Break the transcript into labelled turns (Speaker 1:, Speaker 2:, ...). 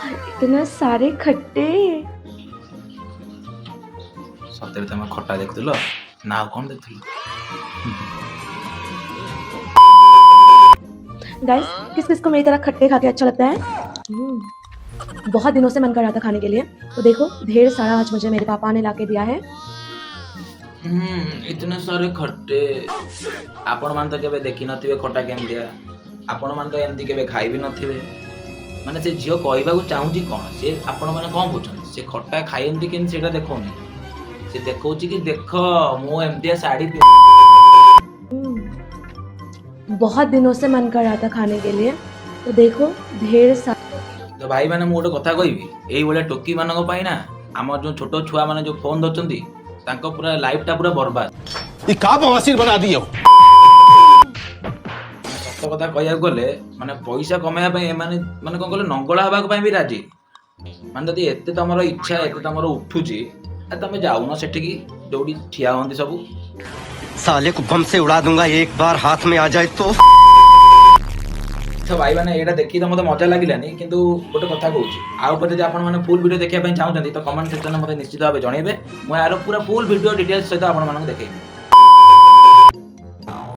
Speaker 1: इतने सारे खट्टे।
Speaker 2: सତରେ ତମେ ଖଟା ଦେଖୁଥିଲ ନା ଆଉ କଣ ଦେଖୁଥିଲ?
Speaker 1: गाइस, किस किस को मेरी तरह खट्टे खा के अच्छा लगता है? बहुत दिनों से मन कर रहा था खाने के लिए, तो देखो ढेर सारा आज मुझे मेरे पापा ने लाके दिया है।
Speaker 2: इतने सारे खट्टे आपण मान तो केबे देखि नथिबे खटा केमदिया आपण मान तो एमदी केबे खाई भी नथिबे माने से झियो कहबाकू चाहूची कोन से आपण माने कोन बुझन से खट्टा खाइंदी केन सेटा देखोनी से देखौची कि देखो मो एमदिया साड़ी
Speaker 1: बहुत दिनों से मन कर रहा था खाने के लिए, तो देखो ढेर सारा।
Speaker 2: तो भाई मैंने मुझे गोटे कथा कहबी एई भले टोकी मानक पाई ना आम जो छोट छुआ माने जो फोन धरचंदी तांको पूरा लाइफ टा पूरा बर्बाद
Speaker 3: ये का बवासीर बना दियो।
Speaker 2: सत कथा कहया गले माने पैसा कमाया पई माने माने कोन कहले नंगला हबा पई भी राजी माने जदी एते तमरो इच्छा एते तमरो उठुची तमे जाउनो सेठी की जोडी ठिया होंदी सब
Speaker 4: साले को बम से उड़ा दूंगा एक बार हाथ में आ जाए तो
Speaker 2: भाई मैंने एटा देखी तो मते मजा लागिलानी किंतु गोटे कथा कहूची आ ऊपर जदी आपण माने फुल वीडियो देखिया पई चाहउछंती तो कमेंट सेक्शन में मते निश्चित भाबे जणेबे मु यार पूरा फुल वीडियो डिटेल्स सहित आपण मानक देखेबी।